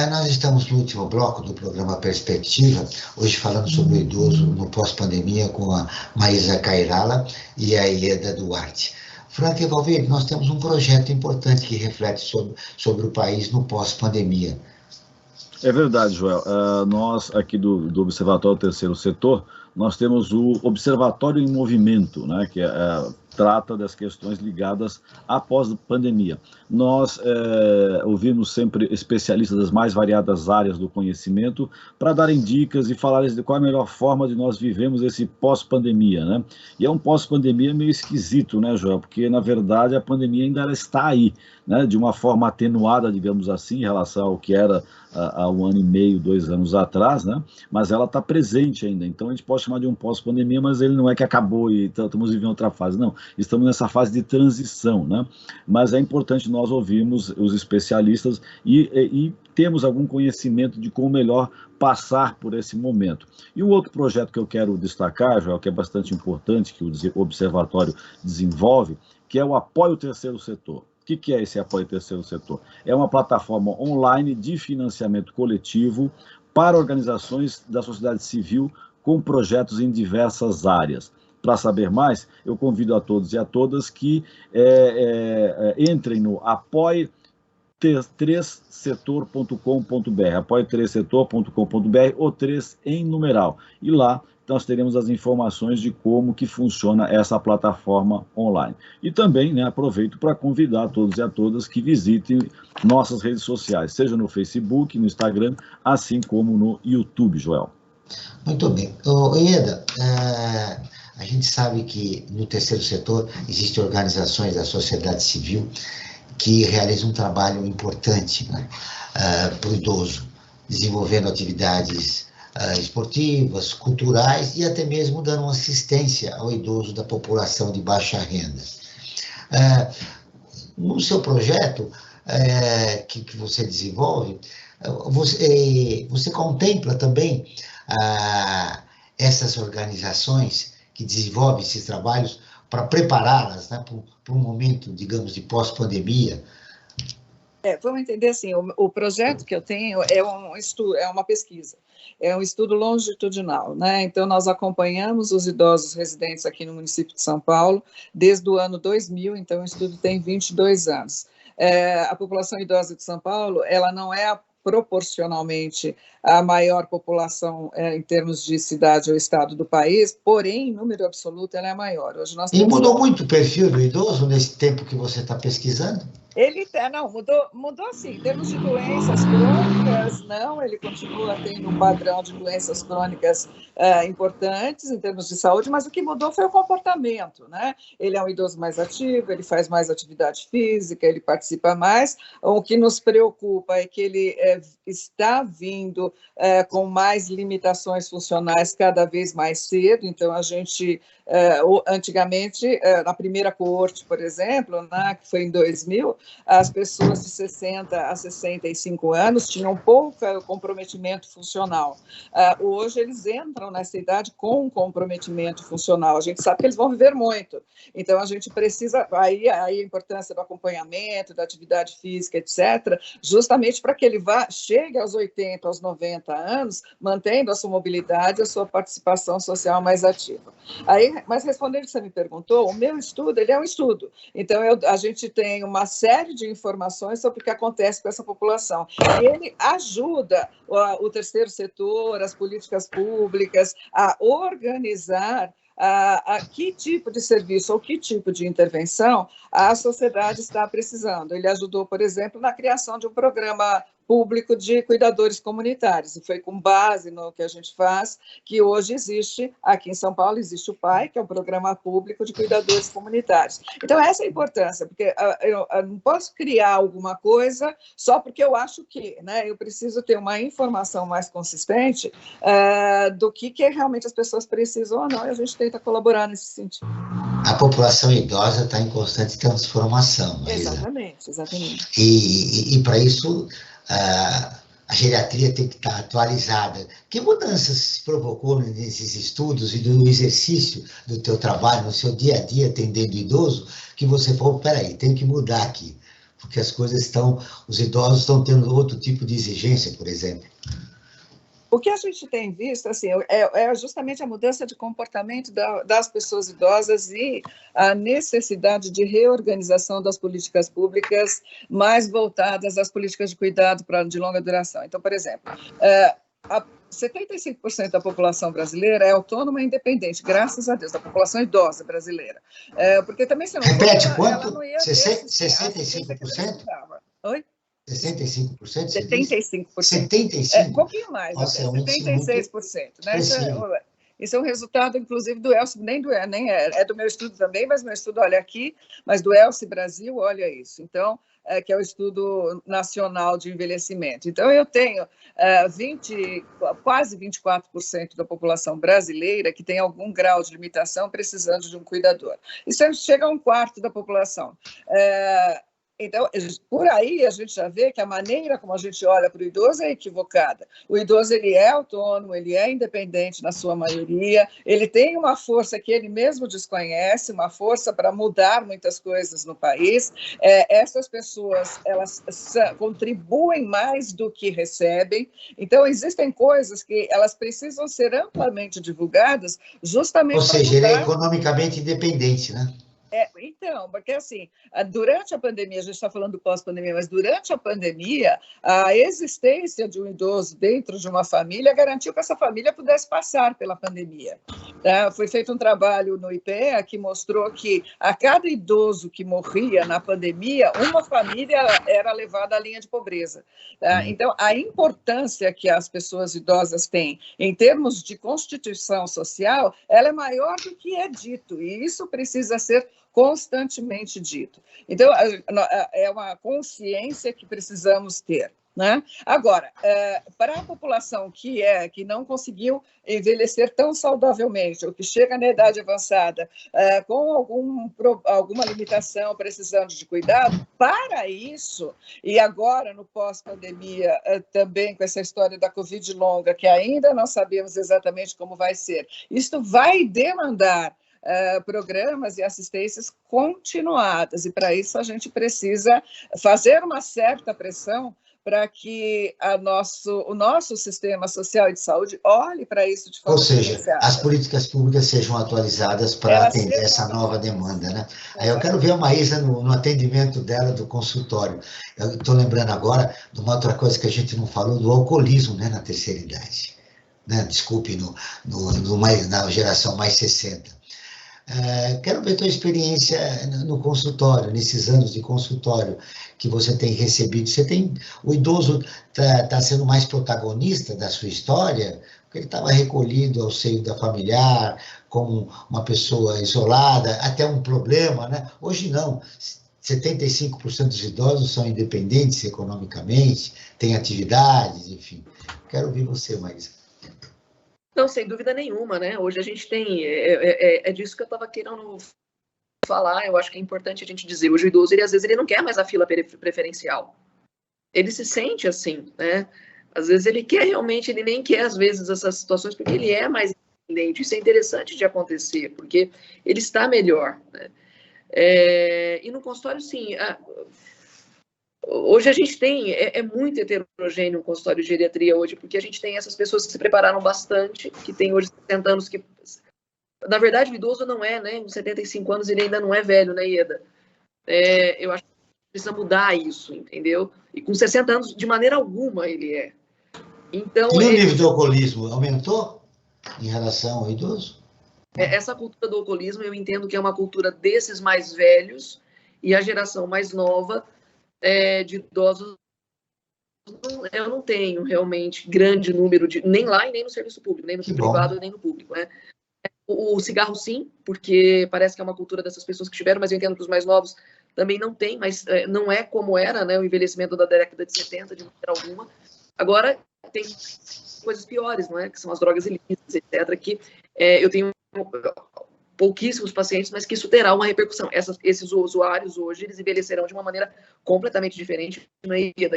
Nós estamos no último bloco do programa Perspectiva, hoje falando sobre o idoso no pós-pandemia com a Maísa Cairala e a Ieda Duarte. Frank Valverde, nós temos um projeto importante que reflete sobre o país no pós-pandemia. É verdade, Joel. Nós, aqui do Observatório Terceiro Setor, nós temos o Observatório em Movimento, né, que trata das questões ligadas à pós-pandemia. Nós ouvimos sempre especialistas das mais variadas áreas do conhecimento para darem dicas e falarem de qual é a melhor forma de nós vivemos esse pós-pandemia, né? E é um pós-pandemia meio esquisito, né, Joel? Porque, na verdade, a pandemia ainda está aí, né? De uma forma atenuada, digamos assim, em relação ao que era há 1 ano e meio, 2 anos atrás, né? Mas ela está presente ainda. Então, a gente pode chamar de um pós-pandemia, mas ele não é que acabou e estamos vivendo outra fase, não. Estamos nessa fase de transição, né? Mas é importante nós ouvirmos os especialistas e temos algum conhecimento de como melhor passar por esse momento. E o outro projeto que eu quero destacar, Joel, que é bastante importante, que o Observatório desenvolve, que é o Apoio ao Terceiro Setor. O que é esse Apoio ao Terceiro Setor? É uma plataforma online de financiamento coletivo para organizações da sociedade civil com projetos em diversas áreas. Para saber mais, eu convido a todos e a todas que entrem no apoie3setor.com.br, apoie3setor.com.br ou 3 em numeral. E lá nós teremos as informações de como que funciona essa plataforma online. E também, né, aproveito para convidar a todos e a todas que visitem nossas redes sociais, seja no Facebook, no Instagram, assim como no YouTube, Joel. Muito bem. Ieda, a gente sabe que no terceiro setor existem organizações da sociedade civil que realizam um trabalho importante, né, para o idoso, desenvolvendo atividades esportivas, culturais e até mesmo dando uma assistência ao idoso da população de baixa renda. No seu projeto que você desenvolve, você contempla também essas organizações que desenvolvem esses trabalhos para prepará-las, né, para um momento, digamos, de pós-pandemia? Vamos entender assim, o projeto que eu tenho é um estudo, é uma pesquisa, é um estudo longitudinal, né? Então, nós acompanhamos os idosos residentes aqui no município de São Paulo desde o ano 2000, então o estudo tem 22 anos. A população idosa de São Paulo, ela não é proporcionalmente a maior população em termos de cidade ou estado do país, porém, em número absoluto, ela é maior. Hoje nós temos... mudou muito o perfil do idoso nesse tempo que você está pesquisando? Não, mudou sim, em termos de doenças crônicas, não, ele continua tendo um padrão de doenças crônicas importantes em termos de saúde, mas o que mudou foi o comportamento, né? Ele é um idoso mais ativo, ele faz mais atividade física, ele participa mais. O que nos preocupa é que ele está vindo com mais limitações funcionais cada vez mais cedo, então a gente... antigamente, na primeira coorte, por exemplo, né, que foi em 2000, as pessoas de 60 a 65 anos tinham pouco comprometimento funcional. Hoje, eles entram nessa idade com comprometimento funcional. A gente sabe que eles vão viver muito. Então, a gente precisa... Aí a importância do acompanhamento, da atividade física, etc., justamente para que ele chegue aos 80, aos 90 anos, mantendo a sua mobilidade, a sua participação social mais ativa. Mas respondendo o que você me perguntou, o meu estudo, ele é um estudo. Então, a gente tem uma série de informações sobre o que acontece com essa população. E ele ajuda o terceiro setor, as políticas públicas, a organizar a que tipo de serviço ou que tipo de intervenção a sociedade está precisando. Ele ajudou, por exemplo, na criação de um programa público de cuidadores comunitários, e foi com base no que a gente faz, que hoje existe, aqui em São Paulo, existe o PAI, que é um programa público de cuidadores comunitários. Então, essa é a importância, porque eu não posso criar alguma coisa só porque eu acho que, né, eu preciso ter uma informação mais consistente do que realmente as pessoas precisam ou não, e a gente tenta colaborar nesse sentido. A população idosa está em constante transformação. Exatamente, exatamente. E para isso... a geriatria tem que estar atualizada. Que mudanças se provocou nesses estudos e do exercício do teu trabalho, no seu dia a dia, atendendo idoso, que você falou, peraí, tem que mudar aqui, porque as coisas os idosos estão tendo outro tipo de exigência, por exemplo. O que a gente tem visto assim, é justamente a mudança de comportamento das pessoas idosas e a necessidade de reorganização das políticas públicas mais voltadas às políticas de cuidado de longa duração. Então, por exemplo, 75% da população brasileira é autônoma e independente, graças a Deus, da população idosa brasileira. Porque também, se não repete, quanto? Ela não ia 65%? Oi? 65%? 75%. 75%? Um pouquinho mais, nossa, 76%. Né? Isso é um resultado, inclusive, do ELSE, nem é do meu estudo também, mas meu estudo olha aqui, mas do ELSE Brasil, olha isso. Então, que é o Estudo Nacional de Envelhecimento. Então, eu tenho quase 24% da população brasileira que tem algum grau de limitação precisando de um cuidador. Isso chega a 1/4 da população. Então, por aí a gente já vê que a maneira como a gente olha para o idoso é equivocada. O idoso, ele é autônomo, ele é independente na sua maioria, ele tem uma força que ele mesmo desconhece, uma força para mudar muitas coisas no país. Essas pessoas, elas contribuem mais do que recebem. Então, existem coisas que elas precisam ser amplamente divulgadas justamente para... Ou seja, ele é economicamente independente, né? Então, porque assim, durante a pandemia, a gente está falando do pós-pandemia, mas durante a pandemia, a existência de um idoso dentro de uma família garantiu que essa família pudesse passar pela pandemia. Tá? Foi feito um trabalho no IPEA que mostrou que a cada idoso que morria na pandemia, uma família era levada à linha de pobreza. Tá? Então, a importância que as pessoas idosas têm em termos de constituição social, ela é maior do que é dito, e isso precisa ser constantemente dito. Então, é uma consciência que precisamos ter. Né? Agora, para a população que não conseguiu envelhecer tão saudavelmente, ou que chega na idade avançada com alguma limitação, precisando de cuidado, para isso, e agora no pós-pandemia, também com essa história da Covid longa, que ainda não sabemos exatamente como vai ser, isso vai demandar programas e assistências continuadas, e para isso a gente precisa fazer uma certa pressão para que o nosso sistema social e de saúde olhe para isso de forma diferenciada. Ou seja, as políticas públicas sejam atualizadas para atender essa nova demanda, né? Aí eu quero ver a Maísa no atendimento dela do consultório. Eu estou lembrando agora de uma outra coisa que a gente não falou, do alcoolismo, né, na terceira idade. Né? Desculpe, na geração mais 60. Quero ver a tua experiência no consultório, nesses anos de consultório que você tem recebido. O idoso está sendo mais protagonista da sua história, porque ele estava recolhido ao seio da familiar, como uma pessoa isolada, até um problema, né? Hoje não. 75% dos idosos são independentes economicamente, têm atividades, enfim. Quero ouvir você, Maísa. Não, sem dúvida nenhuma, né? Hoje a gente tem, é disso que eu estava querendo falar, eu acho que é importante a gente dizer, hoje o idoso, às vezes, ele não quer mais a fila preferencial. Ele se sente assim, né? Às vezes ele quer realmente, ele nem quer, às vezes, essas situações, porque ele é mais independente. Isso é interessante de acontecer, porque ele está melhor, né? E no consultório, sim, hoje a gente tem, é muito heterogêneo o consultório de geriatria hoje, porque a gente tem essas pessoas que se prepararam bastante, que tem hoje 70 anos, que, na verdade, o idoso não é, né, com 75 anos ele ainda não é velho, né, Ieda? Eu acho que precisa mudar isso, entendeu? E com 60 anos, de maneira alguma, ele é. Então, e o nível do alcoolismo aumentou em relação ao idoso? Essa cultura do alcoolismo, eu entendo que é uma cultura desses mais velhos, e a geração mais nova de idosos, eu não tenho realmente grande número nem lá e nem no serviço público, nem no privado, nem no público, né? O cigarro, sim, porque parece que é uma cultura dessas pessoas que tiveram, mas eu entendo que os mais novos também não têm, mas não é como era, né, o envelhecimento da década de 70, de maneira alguma. Agora, tem coisas piores, não é? Que são as drogas ilícitas, etc., que eu tenho pouquíssimos pacientes, mas que isso terá uma repercussão. Esses usuários hoje, eles envelhecerão de uma maneira completamente diferente,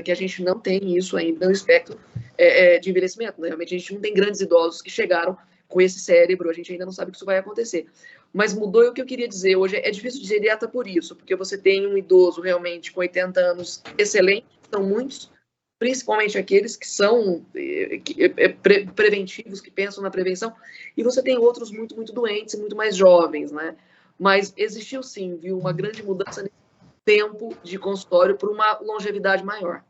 que a gente não tem isso ainda no espectro de envelhecimento, né? Realmente a gente não tem grandes idosos que chegaram com esse cérebro, a gente ainda não sabe que isso vai acontecer. Mas mudou, e o que eu queria dizer hoje, é difícil de geriatra por isso, porque você tem um idoso realmente com 80 anos excelente, são muitos, principalmente aqueles que são preventivos, que pensam na prevenção, e você tem outros muito, muito doentes e muito mais jovens, né? Mas existiu sim, viu, uma grande mudança nesse tempo de consultório por uma longevidade maior.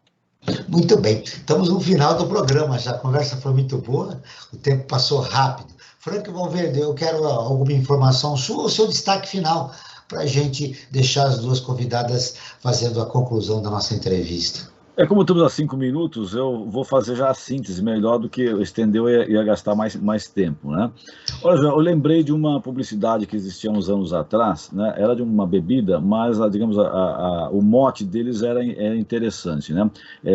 Muito bem, estamos no final do programa, já a conversa foi muito boa, o tempo passou rápido. Franco Valverde, eu quero alguma informação sua, o seu destaque final, para a gente deixar as duas convidadas fazendo a conclusão da nossa entrevista. Como estamos a 5 minutos, eu vou fazer já a síntese melhor do que eu estender, eu ia gastar mais tempo, né? Olha, eu lembrei de uma publicidade que existia uns anos atrás, né? Era de uma bebida, mas, digamos, o mote deles era interessante, né?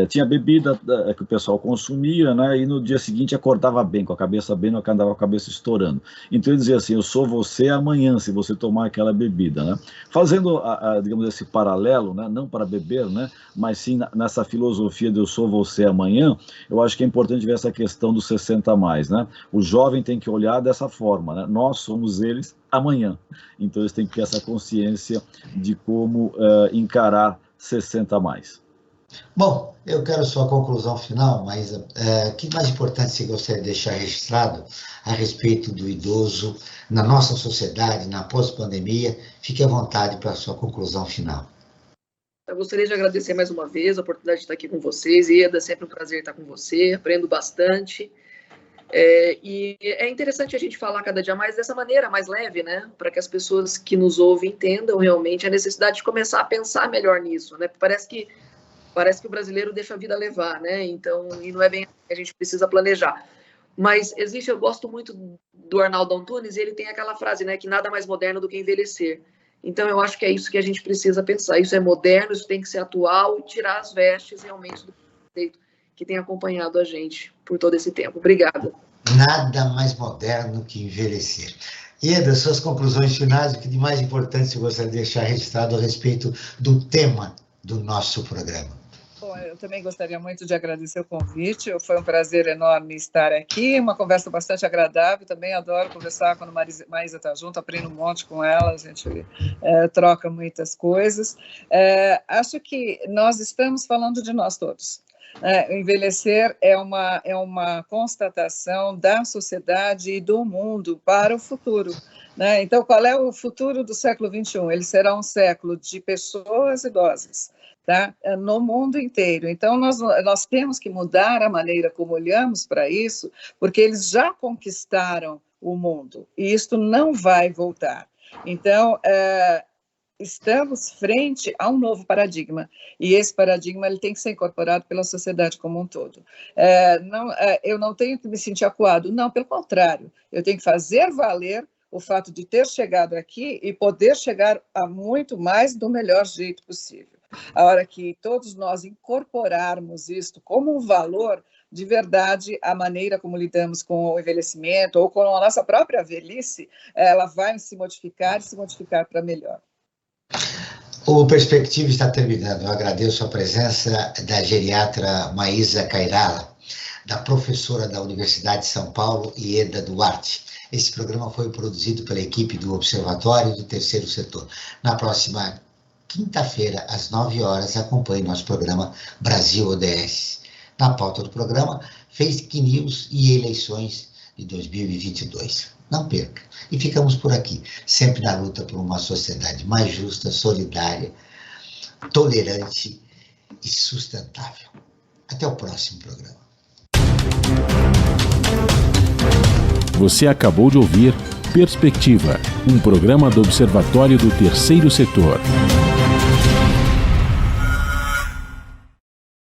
Tinha bebida que o pessoal consumia, né? E no dia seguinte acordava bem, com a cabeça bem, não andava com a cabeça estourando. Então ele dizia assim, eu sou você amanhã, se você tomar aquela bebida, né? Fazendo, digamos, esse paralelo, né? Não para beber, né? Mas sim nessa filosofia de eu sou você amanhã, eu acho que é importante ver essa questão dos 60 a mais, né? O jovem tem que olhar dessa forma, né? Nós somos eles amanhã. Então eles têm que ter essa consciência de como encarar 60 a mais. Bom, eu quero sua conclusão final, mas o que mais importante você gostaria de deixar registrado a respeito do idoso na nossa sociedade, na pós-pandemia? Fique à vontade para a sua conclusão final. Eu gostaria de agradecer mais uma vez a oportunidade de estar aqui com vocês. Ieda, sempre um prazer estar com você, aprendo bastante. E é interessante a gente falar cada dia mais dessa maneira, mais leve, né? Para que as pessoas que nos ouvem entendam realmente a necessidade de começar a pensar melhor nisso, né? Parece que o brasileiro deixa a vida levar, né? Então, e não é bem assim, a gente precisa planejar. Mas eu gosto muito do Arnaldo Antunes, e ele tem aquela frase, né? Que nada mais moderno do que envelhecer. Então, eu acho que é isso que a gente precisa pensar. Isso é moderno, isso tem que ser atual e tirar as vestes realmente do conceito que tem acompanhado a gente por todo esse tempo. Obrigada. Nada mais moderno que envelhecer. Ieda, suas conclusões finais, o que de mais importante você gostaria de deixar registrado a respeito do tema do nosso programa? Bom, Bom, eu também gostaria muito de agradecer o convite, foi um prazer enorme estar aqui, uma conversa bastante agradável, também adoro conversar quando a Maísa está junto, aprendo um monte com ela, a gente troca muitas coisas. Acho que nós estamos falando de nós todos. Envelhecer é uma constatação da sociedade e do mundo para o futuro. Né? Então, qual é o futuro do século XXI? Ele será um século de pessoas idosas, tá? No mundo inteiro. Então, nós temos que mudar a maneira como olhamos para isso, porque eles já conquistaram o mundo, e isto não vai voltar. Então, estamos frente a um novo paradigma, e esse paradigma ele tem que ser incorporado pela sociedade como um todo. Eu não tenho que me sentir acuado, não, pelo contrário, eu tenho que fazer valer o fato de ter chegado aqui e poder chegar a muito mais do melhor jeito possível. A hora que todos nós incorporarmos isto como um valor, de verdade, a maneira como lidamos com o envelhecimento ou com a nossa própria velhice, ela vai se modificar e se modificar para melhor. O Perspectiva está terminando. Eu agradeço a presença da geriatra Maísa Cairala, da professora da Universidade de São Paulo, Ieda Duarte. Esse programa foi produzido pela equipe do Observatório do Terceiro Setor. Na próxima quinta-feira, às 9 horas, acompanhe nosso programa Brasil ODS. Na pauta do programa, Fake News e eleições de 2022. Não perca. E ficamos por aqui, sempre na luta por uma sociedade mais justa, solidária, tolerante e sustentável. Até o próximo programa. Você acabou de ouvir Perspectiva, um programa do Observatório do Terceiro Setor.